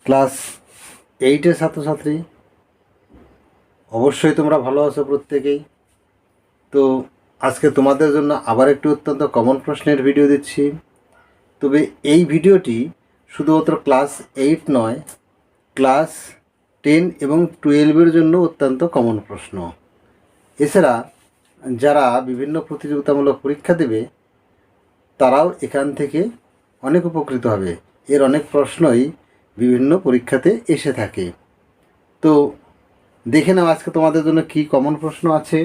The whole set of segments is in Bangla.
ক্লাস 8-এর ছাত্রছাত্রী, অবশ্যই তোমরা ভালো আছো প্রত্যেকেই। তো আজকে তোমাদের জন্য আবার একটি অত্যন্ত কমন প্রশ্নের ভিডিও দিচ্ছি। তবে এই ভিডিওটি শুধুমাত্র ক্লাস 8 নয়, ক্লাস 10 এবং 12-এর জন্য অত্যন্ত কমন প্রশ্ন। এছাড়া যারা বিভিন্ন প্রতিযোগিতামূলক পরীক্ষা দেবে তারাও এখান থেকে অনেক উপকৃত হবে। এর অনেক প্রশ্নই বিভিন্ন পরীক্ষাতে এসে থাকে। তো দেখে নাও আজকে তোমাদের জন্য কি কমন প্রশ্ন আছে।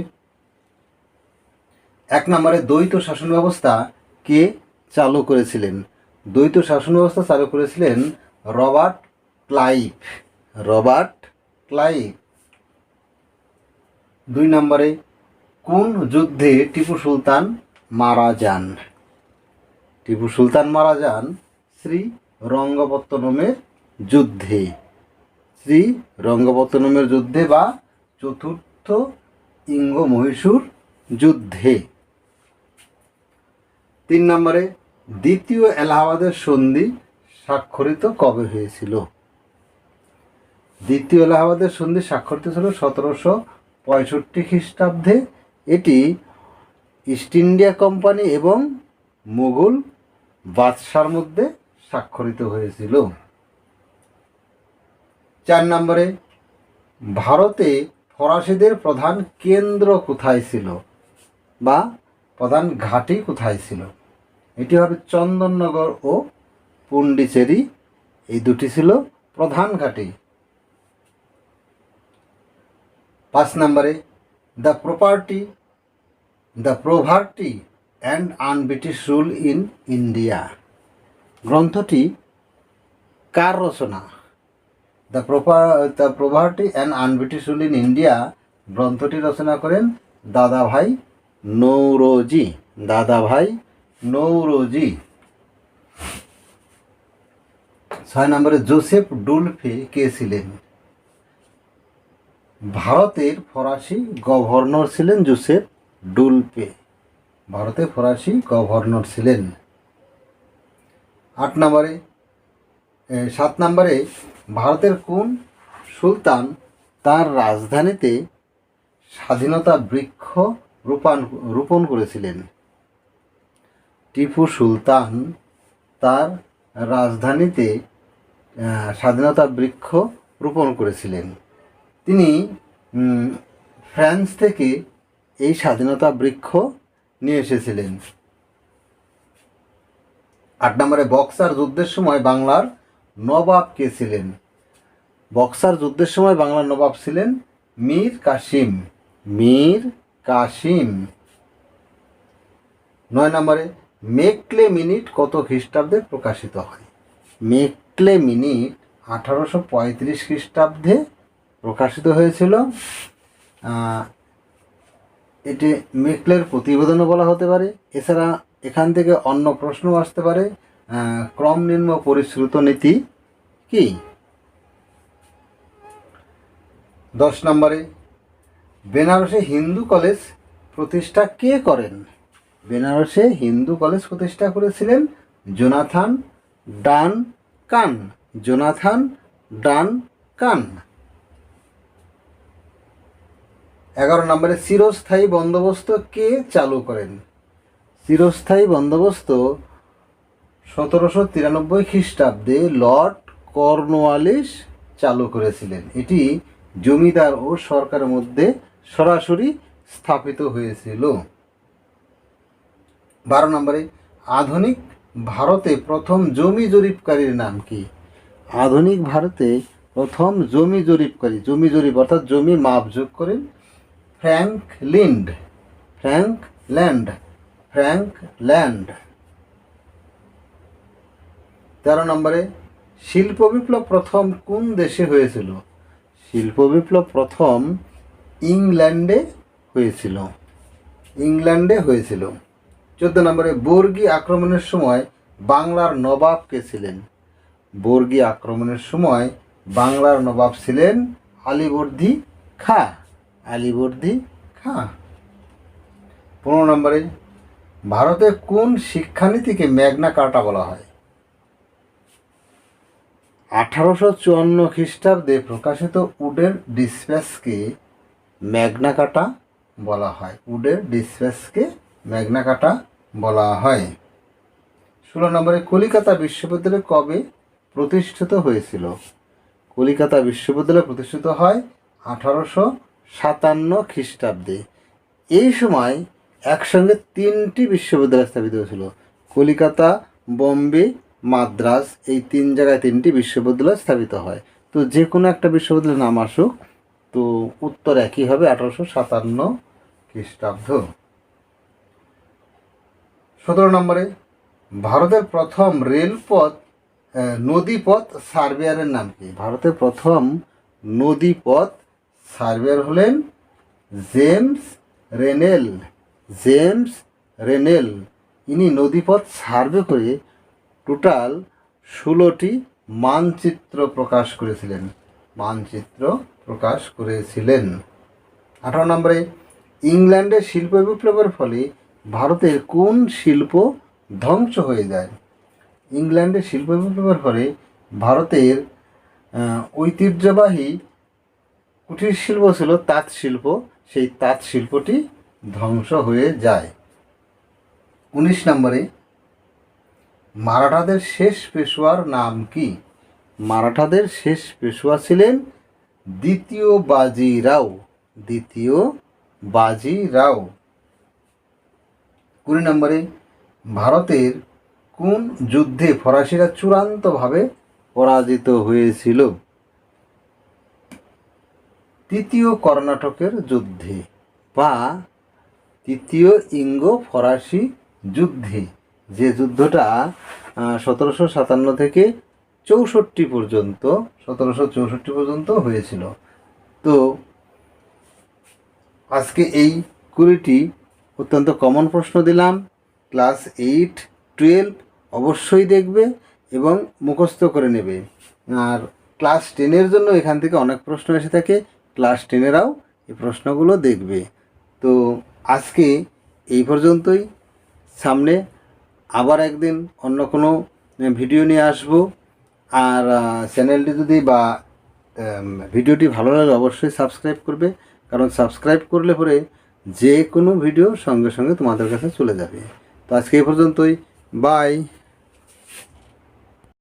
1 নম্বরে দ্বৈত শাসন ব্যবস্থা কে চালু করেছিলেন? দ্বৈত শাসন ব্যবস্থা চালু করেছিলেন রবার্ট ক্লাইভ। 2 নম্বরে কোন যুদ্ধে টিপু সুলতান মারা যান? টিপু সুলতান মারা যান শ্রীরঙ্গপত্তনমের যুদ্ধে বা চতুর্থ ইঙ্গ মহীশূর যুদ্ধে। 3 নম্বরে দ্বিতীয় এলাহাবাদের সন্ধি স্বাক্ষরিত কবে হয়েছিল? দ্বিতীয় এলাহাবাদের সন্ধি স্বাক্ষরিত ছিল 1765 খ্রিস্টাব্দে। এটি ইস্ট ইন্ডিয়া কোম্পানি এবং মুঘল বাদশার মধ্যে স্বাক্ষরিত হয়েছিল। 4 নম্বরে ভারতে ফরাসিদের প্রধান কেন্দ্র কোথায় ছিল বা প্রধান ঘাঁটি কোথায় ছিল? এটি হবে চন্দননগর ও পন্ডিচেরি, এই দুটি ছিল প্রধান ঘাঁটি। 5 নম্বরে the poverty and un British rule in India গ্রন্থটি কার রচনা? The poverty and un British rule in India গ্রন্থটি রচনা করেন দাদাভাই নৌরোজি। 6 নম্বরে জোসেফ ডুলফে কে ছিলেন? ভারতের ফরাসি গভর্নর ছিলেন জোসেফ ডুলফে। 7 নম্বরে ভারতের কোন সুলতান তার রাজধানীতে স্বাধীনতা বৃক্ষ রোপণ করেছিলেন? টিপু সুলতান তার রাজধানীতে স্বাধীনতা বৃক্ষ রোপণ করেছিলেন। তিনি ফ্রান্স থেকে এই স্বাধীনতা বৃক্ষ নিয়ে এসেছিলেন। 8 নম্বরে বক্সার যুদ্ধের সময় বাংলার নবাব কে ছিলেন? বক্সার যুদ্ধের সময় বাংলার নবাব ছিলেন মীর কাসিম। 9 নম্বরে মেকলে মিনিট কত খ্রিস্টাব্দে প্রকাশিত হয়? মেকলে মিনিট 1835 খ্রিস্টাব্দে প্রকাশিত হয়েছিল। এটি মেকলের প্রতিবেদনও বলা হতে পারে। এছাড়া এখান থেকে অন্য প্রশ্নও আসতে পারে, ক্রম নিম্ন পরিশ্রুত নীতি কি? 10 নম্বরে বেনারসে হিন্দু কলেজ প্রতিষ্ঠা কে করেন? বেনারসে হিন্দু কলেজ প্রতিষ্ঠা করেছিলেন জোনাথন ডানকান। 11 নম্বরে চিরস্থায়ী বন্দোবস্ত কে চালু করেন? চিরস্থায়ী বন্দোবস্ত 1793 খ্রিস্টাব্দে লর্ড কর্নওয়ালিস চালু করেছিলেন। এটি জমিদার ও সরকারের মধ্যে সরাসরি স্থাপিত হয়েছিল। 12 নম্বরে আধুনিক ভারতে প্রথম জমি জরিপকারীর নাম কি? আধুনিক ভারতে প্রথম জমি জরিপ অর্থাৎ জমি মাপজোক করেন ফ্র্যাঙ্কল্যান্ড। 13 নম্বরে শিল্প বিপ্লব প্রথম কোন দেশে হয়েছিল? শিল্প বিপ্লব প্রথম ইংল্যান্ডে হয়েছিল। 14 নম্বরে বর্গী আক্রমণের সময় বাংলার নবাব কে ছিলেন? বর্গী আক্রমণের সময় বাংলার নবাব ছিলেন আলীবর্দী খাঁ। 15 নম্বরে ভারতে কোন শিক্ষানীতিকে ম্যাগনা কার্টা বলা হয়? 1854 খ্রিস্টাব্দে প্রকাশিত উডের ডিসপ্যাচকে ম্যাগনা কার্টা বলা হয়। উডের ডিসপ্যাচকে ম্যাগনা কার্টা বলা হয়। 16 নম্বরে কলিকাতা বিশ্ববিদ্যালয় কবে প্রতিষ্ঠিত হয়েছিল? কলিকাতা বিশ্ববিদ্যালয় প্রতিষ্ঠিত হয় 1857 খ্রিস্টাব্দে। এই সময় একসঙ্গে 3টি বিশ্ববিদ্যালয় স্থাপিত হয়েছিল। কলিকাতা, বোম্বে, মাদ্রাজ, এই 3 জায়গায় 3টি বিশ্ববিদ্যালয় স্থাপিত হয়। তো যে কোনো একটা বিশ্ববিদ্যালয়ের নাম আসুক, তো উত্তর একই হবে, 1857 খ্রিস্টাব্দ। 17 নম্বরে ভারতের প্রথম রেলপথ নদীপথ সার্ভেয়ারের নাম কি? ভারতের প্রথম নদীপথ সার্ভেয়ার হলেন জেমস রেনেল। জেমস রেনেল ইনি নদীপথ সার্ভে করে টোটাল 16টি মানচিত্র প্রকাশ করেছিলেন। মানচিত্র প্রকাশ করেছিলেন। 18 নম্বরে ইংল্যান্ডের শিল্প বিপ্লবের ফলে ভারতের কোন শিল্প ধ্বংস হয়ে যায়? ইংল্যান্ডের শিল্প বিপ্লবের ফলে ভারতের ঐতিহ্যবাহী কুটির শিল্প ছিল তাঁত শিল্প, সেই তাঁত শিল্পটি ধ্বংস হয়ে যায়। 19 নম্বরে মারাঠাদের শেষ পেশোয়ার নাম কি? মারাঠাদের শেষ পেশোয়া ছিলেন দ্বিতীয় বাজিরাও। দ্বিতীয় বাজিরাও। 20 নম্বরে ভারতের কোন যুদ্ধে ফরাসিরা চূড়ান্তভাবে পরাজিত হয়েছিল? তৃতীয় কর্ণাটকের যুদ্ধে বা তৃতীয় ইঙ্গো ফরাসি যুদ্ধে, যে যুদ্ধটা 1757 থেকে 64 পর্যন্ত 1764 পর্যন্ত হয়েছিল। তো আজকে এই 20টি অত্যন্ত কমন প্রশ্ন দিলাম। ক্লাস 8, 12 অবশ্যই দেখবে এবং মুখস্থ করে নেবে। আর ক্লাস 10-এর জন্য এখান থেকে অনেক প্রশ্ন এসে থাকে, ক্লাস 10-এরাও এই প্রশ্নগুলো দেখবে। তো আজকে এই পর্যন্তই। সামনে আবার একদিন অন্য কোনো ভিডিও নিয়ে আসবো। আর চ্যানেলটি যদি বা ভিডিওটি ভালো লাগে অবশ্যই সাবস্ক্রাইব করবে, কারণ সাবস্ক্রাইব করলে পরে যে কোনো ভিডিও সঙ্গে সঙ্গে তোমাদের কাছে চলে যাবে। তো আজকে এই পর্যন্তই। বাই।